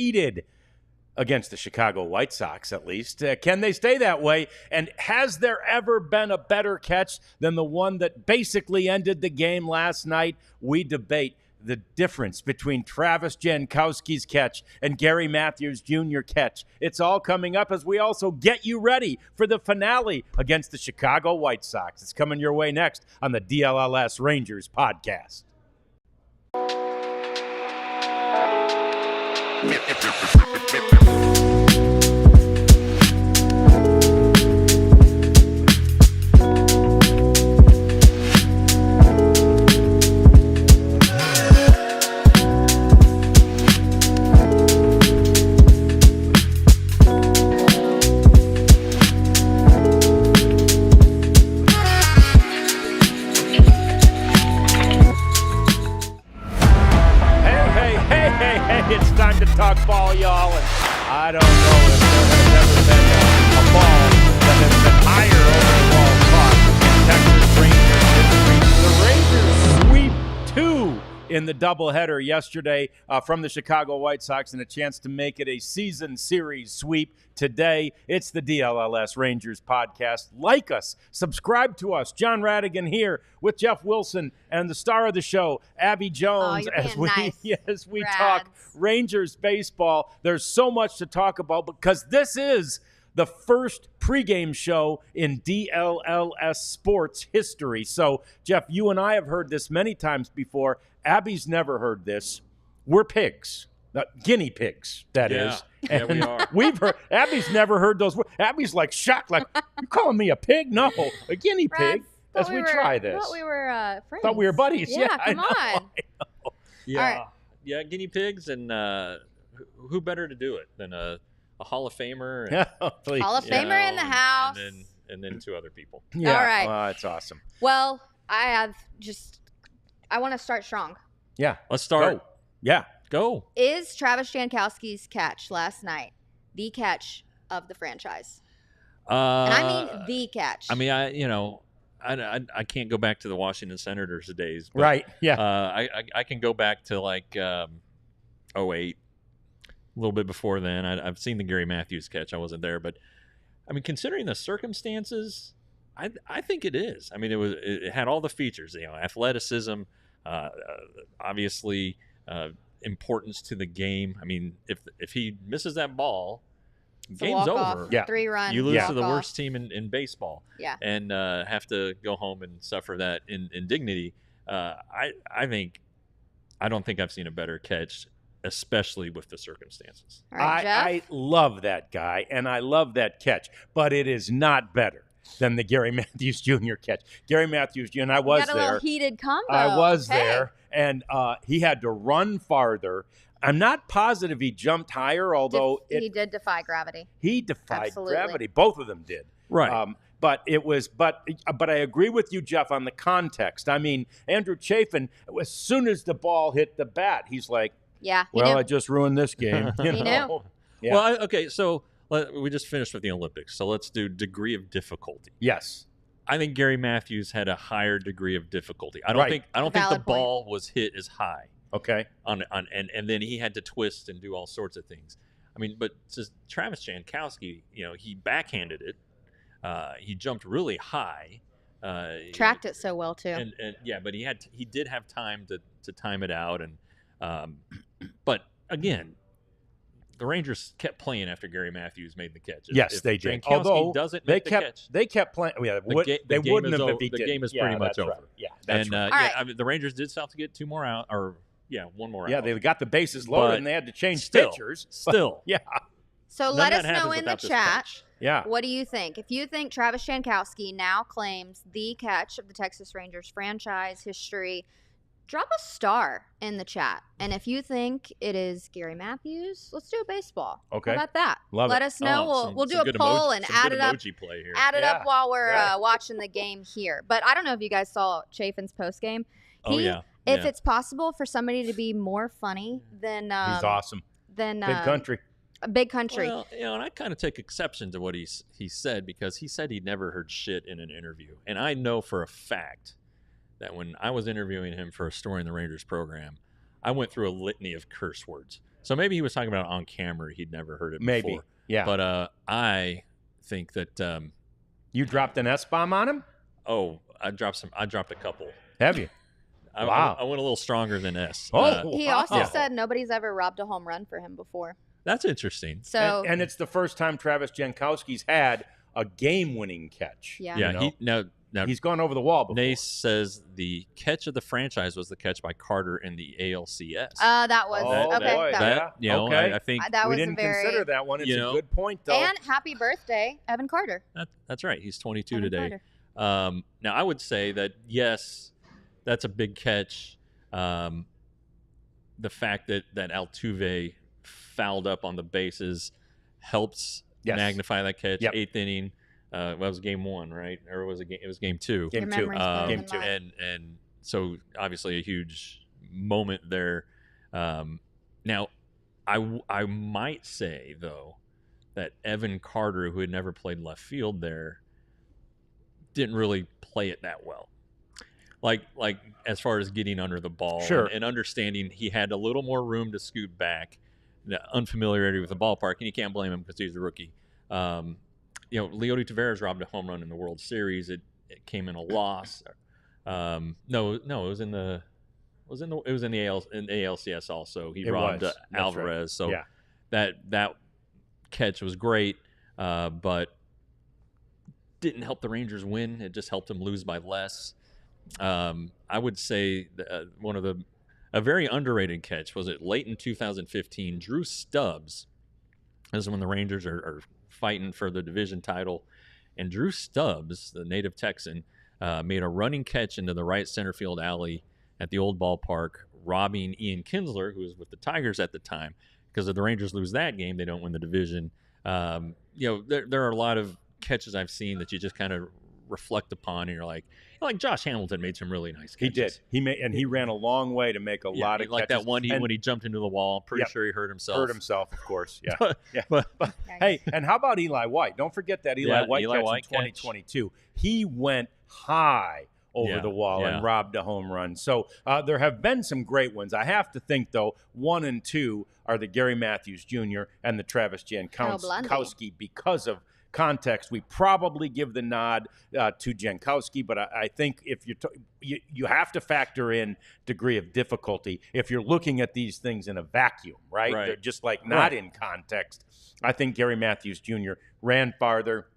undefeated against the Chicago White Sox, at least. Can they stay that way? And has there ever been a better catch than the one that basically ended the game last night? We debate the difference between Travis Jankowski's catch and Gary Matthews Jr. catch. It's all coming up as we also get you ready for the finale against the Chicago White Sox. It's coming your way next on the DLLS Rangers podcast. It's time to talk ball, y'all, and I don't know if there has ever been a ball that has been higher over the wall caught in Texas Rangers history. The Rangers sweep 2 in the doubleheader yesterday from the Chicago White Sox and a chance to make it a season series sweep today. It's the DLLS Rangers podcast. Like us, subscribe to us. John Radigan here with Jeff Wilson and the star of the show, Abby Jones, as we talk Rangers baseball. There's so much to talk about because this is the first pregame show in DLLS sports history. So, Jeff, you and I have heard this many times before. Abby's never heard this. We're pigs. Guinea pigs, that is. Yeah, we are. We've heard. Abby's never heard those words. Abby's like shocked, like, you calling me a pig? No, a guinea pig. As we try this. Thought we were friends. Thought we were buddies. Yeah, I come know. on. Yeah, All right. guinea pigs, and who better to do it than a Hall of Famer? And, Hall of Famer in the house. And then 2 other people. Yeah, all right. It's awesome. Well, I want to start strong. Yeah. Let's start. Go. Yeah. Go. Is Travis Jankowski's catch last night the catch of the franchise? And I mean the catch. I mean, I can't go back to the Washington Senators days. But, Right. Yeah. I can go back to like 08, a little bit before then. I've seen the Gary Matthews catch. I wasn't there, but I mean, considering the circumstances, I think it is. I mean, it had all the features. Athleticism, obviously. Importance to the game. I mean, if he misses that ball, game's over. Yeah. 3-run. You lose to the walk-off. worst team in baseball. Yeah. And have to go home and suffer that indignity. I don't think I've seen a better catch, especially with the circumstances. All right, Jeff? I love that guy, and I love that catch, but it is not better than the Gary Matthews Jr. catch. Gary Matthews Jr., and I was got a there. little heated combo. I was Okay. there, and he had to run farther. I'm not positive he jumped higher, although He did defy gravity. he defied Absolutely. gravity. Both of them did. Right. But I agree with you, Jeff, on the context. I mean, Andrew Chafin, as soon as the ball hit the bat, he's like, Yeah. well, knew. I just ruined this game. You He know? knew. Yeah. Well, okay, so we just finished with the Olympics, so let's do degree of difficulty. Yes. I think Gary Matthews had a higher degree of difficulty. I don't think the Valid ball was hit as high Okay. and then he had to twist and do all sorts of things. I mean, but just Travis Jankowski, he backhanded it. He jumped really high. Tracked it so well too. And yeah, but he did have time to time it out, and but again, the Rangers kept playing after Gary Matthews made the catch. Yes, they did. Although doesn't they make kept the catch, they kept playing. Yeah, they game wouldn't is have if over. he The did. game is pretty much that's over. Right. Yeah, that's All right. right. I mean, the Rangers did still have to get 2 more out, or one more Yeah, out. they got the bases loaded But and they had to change still, pitchers. Still, Yeah, So none let of us that happens know in the without this chat. catch. yeah. What do you think? If you think Travis Jankowski now claims the catch of the Texas Rangers franchise history, drop a star in the chat. And if you think it is Gary Matthews, let's do a baseball. Okay. How about that? Love Let it. us know. We'll do a poll and add it up. Play here. Add it up Yeah. while we're Yeah. watching the game here. But I don't know if you guys saw Chafin's post game. Oh, yeah. If Yeah. it's possible for somebody to be more funny than He's awesome. than Big country. Big country. Well, and I kind of take exception to what he said, because he said he'd never heard shit in an interview. And I know for a fact that when I was interviewing him for a story in the Rangers program, I went through a litany of curse words. So maybe he was talking about it on camera. He'd never heard it Maybe. before. Yeah. But I think that You dropped an S-bomb on him? I dropped a couple. Have you? Wow. I went a little stronger than S. He also said nobody's ever robbed a home run for him before. That's interesting. So and it's the first time Travis Jankowski's had a game-winning catch. Yeah. Yeah. You know? Now He's gone over the wall before. Nace says the catch of the franchise was the catch by Carter in the ALCS. that was Oh, okay. boy. That, Okay. I think that we was didn't a very consider that one. It's a good point, though. and happy birthday, Evan Carter. that's right. He's 22 Evan today. Carter. Now I would say that yes, that's a big catch. The fact that Altuve fouled up on the bases helps magnify that catch. Yep. 8th inning. That was game 1, right? Or was it was game 2? Your memory's better Game than two. mine. And so obviously a huge moment there. Now I might say though that Evan Carter, who had never played left field there, didn't really play it that well. Like as far as getting under the ball and understanding he had a little more room to scoot back, the unfamiliarity with the ballpark, and you can't blame him because he's a rookie. Leody Taveras robbed a home run in the World Series. It came in a loss. No, it was in the ALCS also. He robbed Alvarez. Right. So that catch was great, but didn't help the Rangers win. It just helped them lose by less. I would say a very underrated catch was it late in 2015. Drew Stubbs. This is when the Rangers are fighting for the division title, and Drew Stubbs, the native Texan, made a running catch into the right center field alley at the old ballpark, robbing Ian Kinsler, who was with the Tigers at the time. Because if the Rangers lose that game, they don't win the division. There are a lot of catches I've seen that you just kind of reflect upon, and you're like Josh Hamilton made some really nice catches. He did. He ran a long way to make a lot of like catches. That one when he jumped into the wall. Pretty sure he hurt himself. Of course. Yeah. but hey, and how about Eli White? Don't forget that Eli White catch in 2022. He went high over the wall and robbed a home run. So there have been some great ones. I have to think, though, 1 and 2 are the Gary Matthews Jr. and the Travis Jankowski because of context. We probably give the nod to Jankowski, but I think if you have to factor in degree of difficulty if you're looking at these things in a vacuum, right? They're just not in context. I think Gary Matthews Jr. ran farther,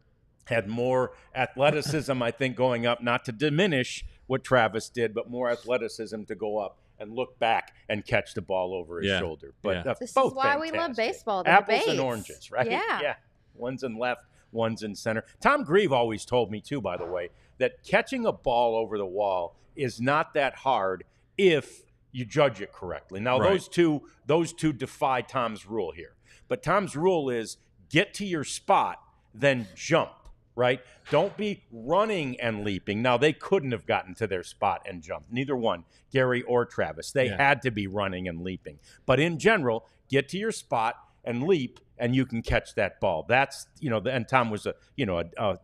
had more athleticism, I think, going up, not to diminish what Travis did, but more athleticism to go up and look back and catch the ball over his shoulder. But this both is why fantastic. we love baseball. The Apples debates. and oranges, right? Yeah. One's in left, one's in center. Tom Grieve always told me, too, by the way, that catching a ball over the wall is not that hard if you judge it correctly. Now, those two defy Tom's rule here. But Tom's rule is get to your spot, then jump, right? Don't be running and leaping. Now, they couldn't have gotten to their spot and jumped. Neither one, Gary or Travis. They had to be running and leaping. But in general, get to your spot and leap, and you can catch that ball. That's, and Tom was a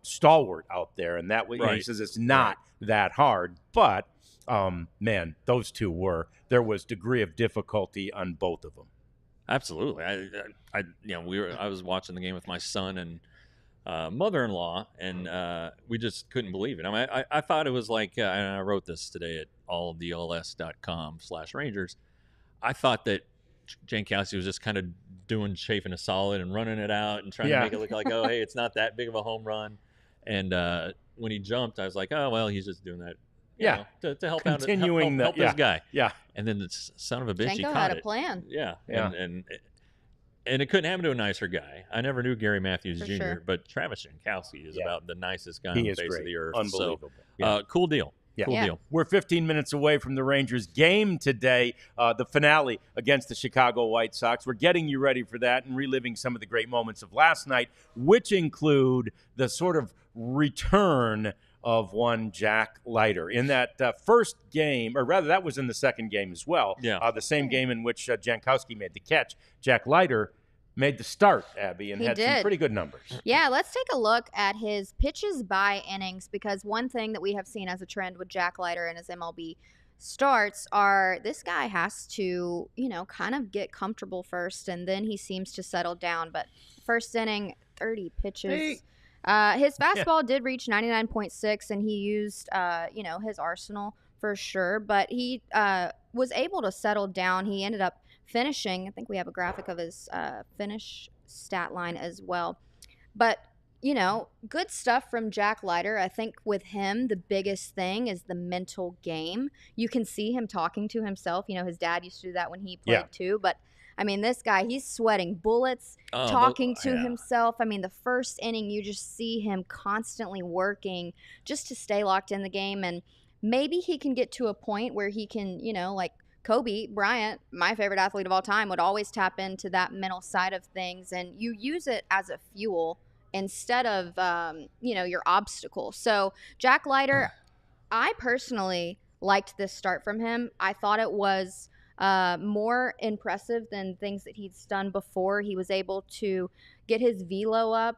stalwart out there, and that he says it's not that hard. But, man, those two were. There was degree of difficulty on both of them. Absolutely. I was watching the game with my son and mother-in-law, and we just couldn't believe it. I mean, I thought it was like, and I wrote this today at alldls.com/Rangers. I thought that Jankowski was just kind of chafing a solid and running it out and trying to make it look like, oh, hey, it's not that big of a home run. And when he jumped, I was like, oh, well, he's just doing that. To help continuing help this guy. Yeah. And then the son of a bitch, he Janko caught had a plan. Yeah. And it couldn't happen to a nicer guy. I never knew Gary Matthews Jr., but Travis Jankowski is about the nicest guy on the face of the earth. Unbelievable. So, cool deal. Yeah. Cool deal. We're 15 minutes away from the Rangers game today, the finale against the Chicago White Sox. We're getting you ready for that and reliving some of the great moments of last night, which include the sort of return of one Jack Leiter. In that first game, or rather that was in the second game as well, the same game in which Jankowski made the catch, Jack Leiter made the start, Abby, and had some pretty good numbers. Yeah, let's take a look at his pitches by innings, because one thing that we have seen as a trend with Jack Leiter and his MLB starts are this guy has to, kind of get comfortable first, and then he seems to settle down. But first inning, 30 pitches. Hey. His fastball did reach 99.6, and he used, his arsenal for sure. But he was able to settle down. He ended up finishing. I think we have a graphic of his finish stat line as well. But good stuff from Jack Leiter. I think with him, the biggest thing is the mental game. You can see him talking to himself. His dad used to do that when he played too. But, this guy, he's sweating bullets, talking to himself. The first inning, you just see him constantly working just to stay locked in the game. And maybe he can get to a point where he can, like Kobe Bryant, my favorite athlete of all time, would always tap into that mental side of things. And you use it as a fuel instead of, your obstacle. So Jack Leiter, I personally liked this start from him. I thought it was more impressive than things that he's done before. He was able to get his velo up,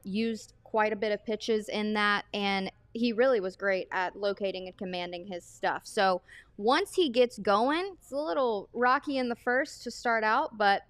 used quite a bit of pitches in that, and he really was great at locating and commanding his stuff. So once he gets going, it's a little rocky in the first to start out, but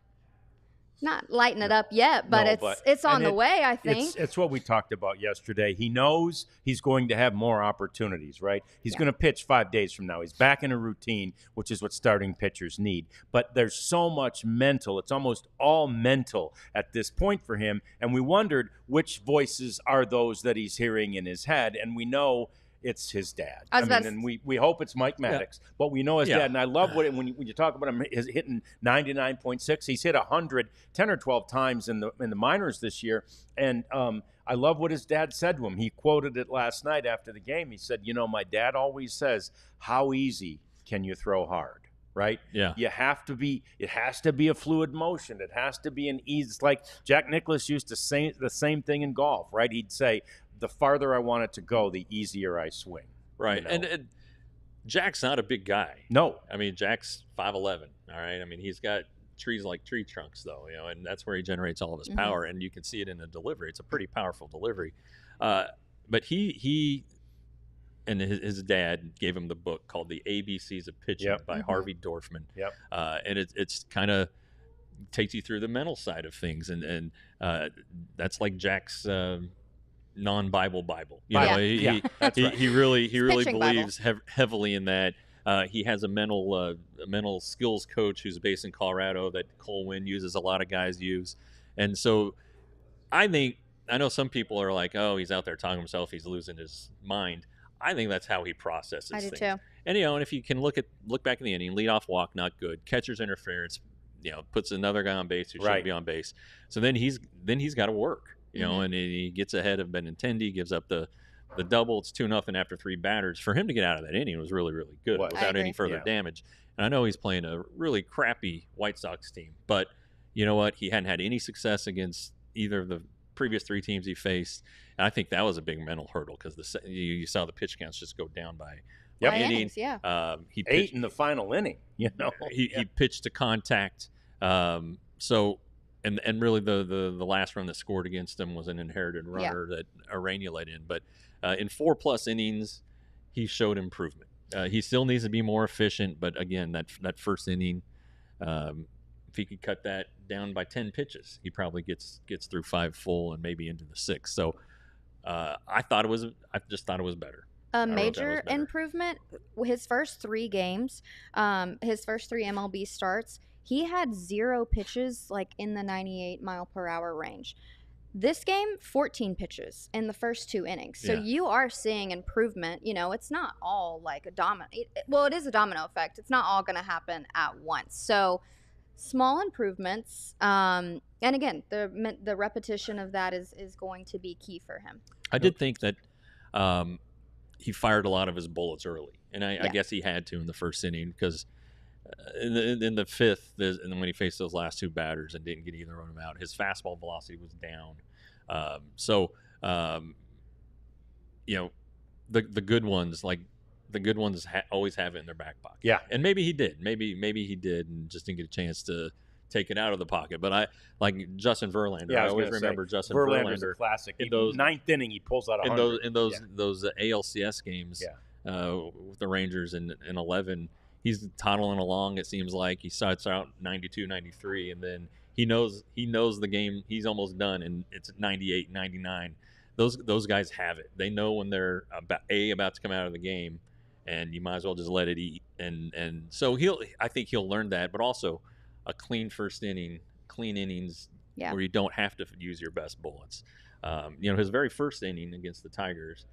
not lighting it up yet, but it's on the way, I think. It's what we talked about yesterday. He knows he's going to have more opportunities, right? He's going to pitch 5 days from now. He's back in a routine, which is what starting pitchers need. But there's so much mental. It's almost all mental at this point for him. And we wondered which voices are those that he's hearing in his head. And we know it's his dad. And we hope it's Mike Maddox, but we know his dad. And I love when you talk about him hitting 99.6. He's hit 100 10 or 12 times in the minors this year. And I love what his dad said to him. He quoted it last night after the game. He said, my dad always says, how easy can you throw hard? Right? Yeah. It has to be a fluid motion. It has to be an ease. It's like Jack Nicklaus used to say the same thing in golf, right? He'd say, the farther I want it to go, the easier I swing. Right. And Jack's not a big guy. No. Jack's 5'11". All right. He's got trees like tree trunks, though, and that's where he generates all of his power. And you can see it in the delivery. It's a pretty powerful delivery. But he and his dad gave him the book called The ABCs of Pitching by Harvey Dorfman. Yep. And it's kind of takes you through the mental side of things. And that's like Jack's non-Bible. He really believes heavily in that. He has a mental skills coach who's based in Colorado that Cole Winn uses. A lot of guys use, and so I know some people are like, oh, he's out there talking to himself, he's losing his mind. I think that's how he processes things. I do too. And and if you can look back in the inning, leadoff walk not good, catcher's interference, puts another guy on base who shouldn't be on base. So then he's got to work. And he gets ahead of Benintendi, gives up the double. It's 2-0 after 3 batters. For him to get out of that inning was really, really good without any further damage. And I know he's playing a really crappy White Sox team, but you know what? He hadn't had any success against either of the previous 3 teams he faced. And I think that was a big mental hurdle because you saw the pitch counts just go down by inning. Innings, he pitched 8 in the final inning. He pitched to contact. And really, the last run that scored against him was an inherited runner that Arania let in. But in 4+ innings, he showed improvement. He still needs to be more efficient. But again, that first inning, if he could cut that down by 10 pitches, he probably gets through 5 full and maybe into the 6th. So I just thought it was better. A major improvement. His first 3 games, his first 3 MLB starts, he had 0 pitches in the 98 mile per hour range. This game, 14 pitches in the first 2 innings. So you are seeing improvement. It's not all like a domino. Well, it is a domino effect. It's not all going to happen at once. So small improvements. And again, the repetition of that is going to be key for him. I did think that he fired a lot of his bullets early. And I guess he had to in the first inning because in the 5th, and when he faced those last 2 batters and didn't get either of them out, his fastball velocity was down. The good ones, always have it in their back pocket. Yeah, and maybe he did. Maybe he did, and just didn't get a chance to take it out of the pocket. But I like Justin Verlander. Yeah, I always remember Justin Verlander's Verlander. A classic. In those 9th inning, he pulls out 100. In those ALCS games. Yeah. with the Rangers in 11. He's toddling along. It seems like he starts out 92, 93, and then he knows the game. He's almost done, and it's 98, 99. Those guys have it. They know when they're about to come out of the game, and you might as well just let it eat. And so I think he'll learn that, but also a clean first inning, clean innings where you don't have to use your best bullets. His very first inning against the Tigers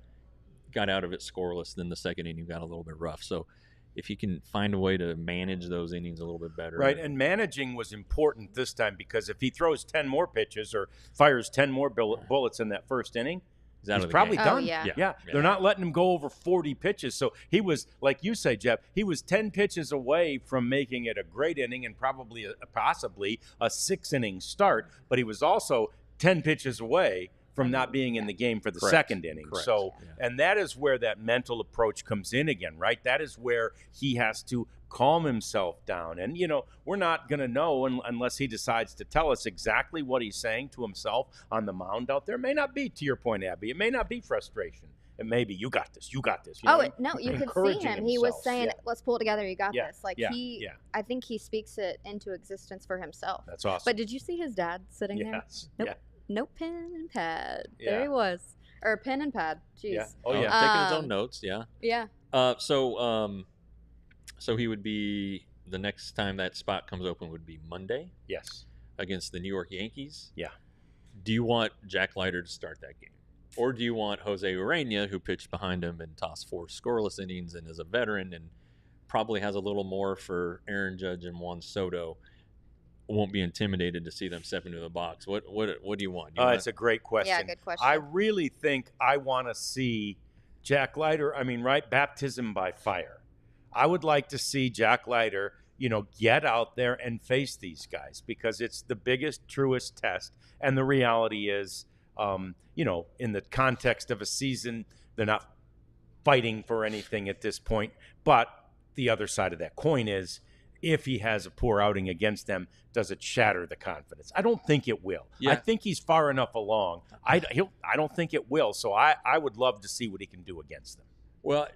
got out of it scoreless. Then the second inning got a little bit rough. So if you can find a way to manage those innings a little bit better. Right, and managing was important this time because if he throws 10 more pitches or fires 10 more bullets in that first inning, he's probably done. Oh, yeah. They're not letting him go over 40 pitches. So he was, like you say, Jeff, he was 10 pitches away from making it a great inning and probably possibly a 6-inning start, but he was also 10 pitches away from not being in the game for the second inning. Correct. So, and that is where that mental approach comes in again, right? That is where he has to calm himself down. And, we're not going to know unless he decides to tell us exactly what he's saying to himself on the mound out there. It may not be, to your point, Abby. It may not be frustration. It may be, you got this. You could see him. He was saying, let's pull it together. You got this. Like I think he speaks it into existence for himself. That's awesome. But did you see his dad sitting there? Nope. Yeah. No pen and pad. There he was. Or pen and pad. Jeez. Yeah. Taking his own notes. Yeah. Yeah. So he would be, the next time that spot comes open would be Monday. Yes. Against the New York Yankees. Yeah. Do you want Jack Leiter to start that game? Or do you want Jose Urena, who pitched behind him and tossed 4 scoreless innings and is a veteran and probably has a little more for Aaron Judge and Juan Soto, won't be intimidated to see them step into the box? What do you want? It's a great question. Yeah, good question. I really think I want to see Jack Leiter, baptism by fire. I would like to see Jack Leiter, get out there and face these guys because it's the biggest, truest test. And the reality is, in the context of a season, they're not fighting for anything at this point. But the other side of that coin is, if he has a poor outing against them, does it shatter the confidence? I don't think it will. Yeah. I think he's far enough along. I don't think it will. So I would love to see what he can do against them. Well,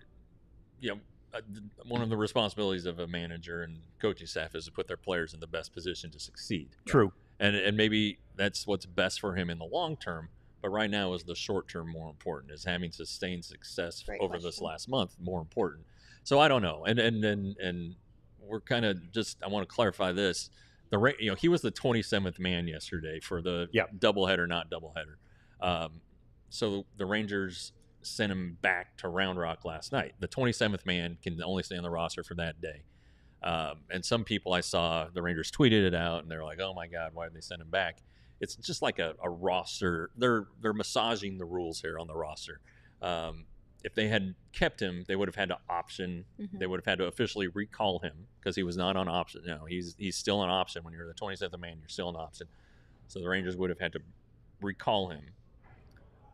one of the responsibilities of a manager and coaching staff is to put their players in the best position to succeed. True. And maybe that's what's best for him in the long term. But right now is the short term more important, is having sustained success over this last month more important. So I don't know. And we're kind of just, I want to clarify this. He was the 27th man yesterday for the doubleheader, not doubleheader. So the Rangers sent him back to Round Rock last night. The 27th man can only stay on the roster for that day. And some people I saw, the Rangers tweeted it out, and they're like, oh my God, why did they send him back? It's just like a roster. They're massaging the rules here on the roster. If they had kept him, they would have had to option. Mm-hmm. They would have had to officially recall him because he was not on option. No, he's still an option. When you're the 27th man, you're still an option. So the Rangers would have had to recall him,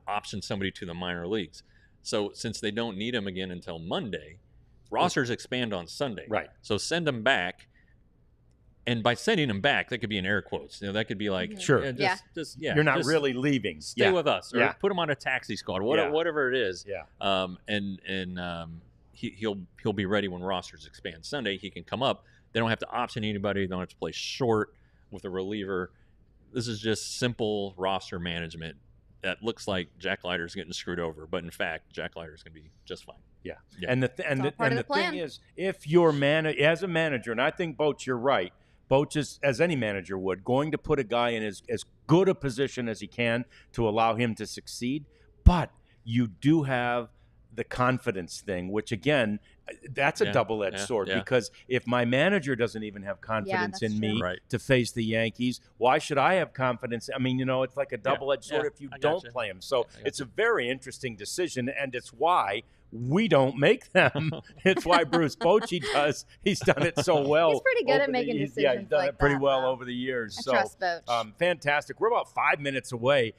option somebody to the minor leagues. So since they don't need him again until Monday, rosters expand on Sunday. Right. So send him back. And by sending him back, that could be in air quotes. That could be like, sure, you're not really leaving. Stay with us, or put him on a taxi squad, whatever it is. Yeah. He'll be ready when rosters expand Sunday. He can come up. They don't have to option anybody. They don't have to play short with a reliever. This is just simple roster management. That looks like Jack Leiter's getting screwed over, but in fact, Jack Leiter's going to be just fine. Yeah. And the thing is, if you're as a manager, and I think Boach, you're right. Boach is, as any manager would, going to put a guy in as good a position as he can to allow him to succeed. But you do have the confidence thing, which again, that's a double-edged sword because if my manager doesn't even have confidence in me to face the Yankees, why should I have confidence? I mean, it's like a double-edged sword if you don't play him. So it's a very interesting decision, and it's why we don't make them. It's why Bruce Bochy does. He's done it so well. He's pretty good at making decisions. Yeah, he's done it pretty well though. over the years. I trust Boch. Fantastic. We're about 5 minutes away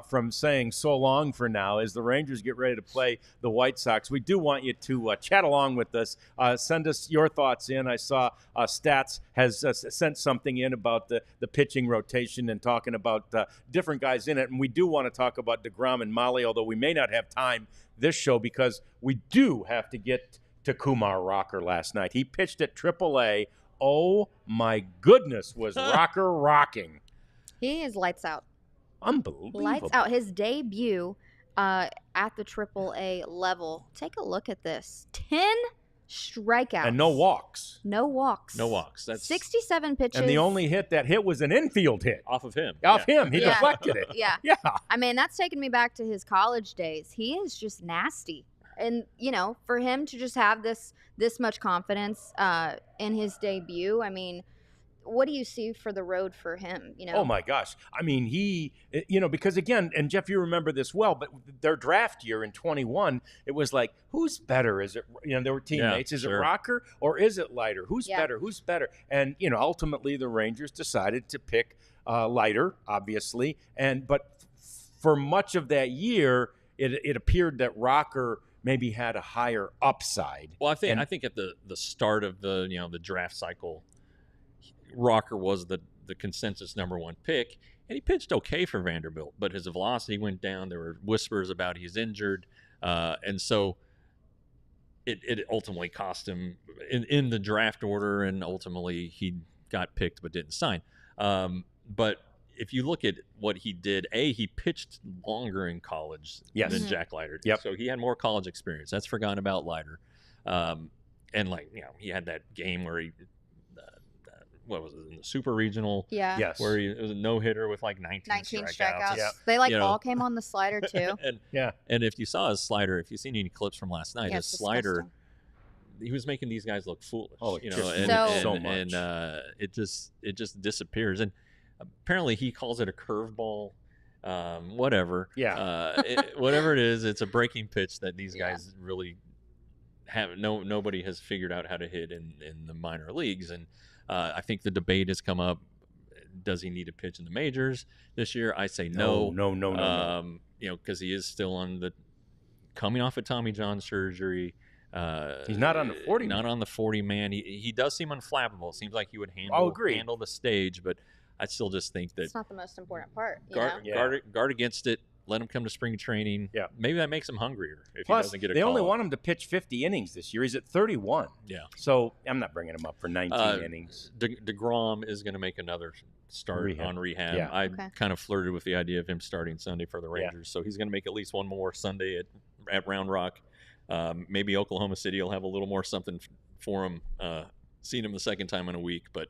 from saying so long for now as the Rangers get ready to play the White Sox. We do want you to chat along with us. Send us your thoughts in. I saw Stats has sent something in about the pitching rotation and talking about different guys in it. And we do want to talk about DeGrom and Molly, although we may not have time this show because we do have to get to Kumar Rocker last night. He pitched at AAA. Oh, my goodness, was Rocker rocking. He is lights out. Unbelievable. Lights out. His debut at the AAA level. Take a look at this. 10 strikeouts. And no walks. No walks. No walks. That's 67 pitches. And the only hit was an infield hit. off of him. Off him. He deflected it. Yeah. Yeah. I mean, that's taken me back to his college days. He is just nasty. And, for him to just have this much confidence in his debut, I mean, what do you see for the road for him? Oh, my gosh. I mean, he, because again, and Jeff, you remember this well, but their draft year in 21, it was like, who's better? Is it, there were teammates. Is it Rocker or is it Leiter? Who's better? Who's better? And, ultimately the Rangers decided to pick Leiter, obviously. But for much of that year, it appeared that Rocker maybe had a higher upside. Well, I think at the start of the the draft cycle, Rocker was the consensus number 1 pick, and he pitched okay for Vanderbilt, but his velocity went down. There were whispers about he's injured, and so it ultimately cost him in the draft order, and ultimately he got picked but didn't sign. But if you look at what he did, he pitched longer in college than Jack Leiter did. Yep. So he had more college experience. That's forgotten about Leiter. And he had that game where he, what was it, in the Super Regional? Yeah. Yes. Where it was a no-hitter with 19 strikeouts. Yeah. They all came on the slider too. And if you saw his slider, if you've seen any clips from last night, his slider, disgusting. he was making these guys look foolish. Oh, so much. And it just disappears. And apparently he calls it a curveball, whatever. Yeah. Whatever it is, it's a breaking pitch that these guys really have. Nobody has figured out how to hit in the minor leagues. And I think the debate has come up. Does he need to pitch in the majors this year? I say no. No. Because he is still coming off of Tommy John surgery. He's not on the 40 Not on the 40 man. He does seem unflappable. It seems like he would handle the stage, but I still just think that it's not the most important part. Guard against it. Let him come to spring training. Yeah. Maybe that makes him hungrier if Plus, he doesn't get a they call only up. want him to pitch 50 innings this year. He's at 31. Yeah. So I'm not bringing him up for 19 innings. DeGrom is going to make another start on rehab. Yeah. I kind of flirted with the idea of him starting Sunday for the Rangers, so he's going to make at least one more Sunday at Round Rock. Maybe Oklahoma City will have a little more something for him. Seen him the second time in a week, but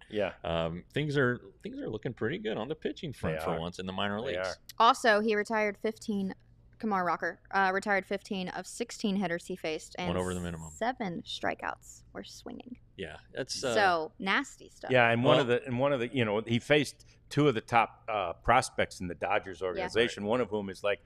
things are looking pretty good on the pitching front for once in the minor leagues. Also, he retired 15. Kumar Rocker retired 15 of 16 hitters he faced, and went over the minimum. 7 strikeouts were swinging. Yeah, that's so nasty stuff. Yeah, and one of the he faced 2 of the top prospects in the Dodgers organization. One of whom is like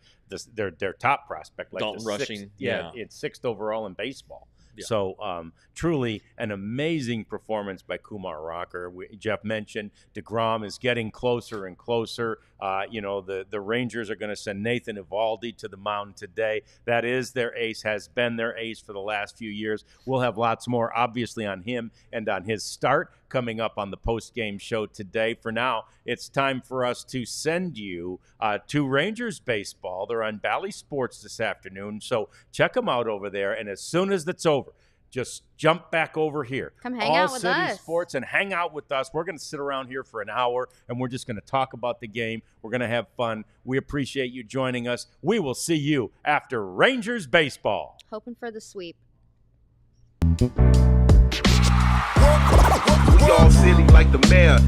their top prospect, like Dalton Rushing. It's 6th overall in baseball. Yeah. So truly an amazing performance by Kumar Rocker. Jeff mentioned DeGrom is getting closer and closer. The Rangers are going to send Nathan Eovaldi to the mound today. That is their ace, has been their ace for the last few years. We'll have lots more, obviously, on him and on his start coming up on the post-game show today. For now, it's time for us to send you to Rangers baseball. They're on Bally Sports this afternoon, so check them out over there. And as soon as that's over, just jump back over here. Come hang out with us. All City Sports and hang out with us. We're going to sit around here for an hour, and we're just going to talk about the game. We're going to have fun. We appreciate you joining us. We will see you after Rangers baseball. Hoping for the sweep. We all city like the mayor.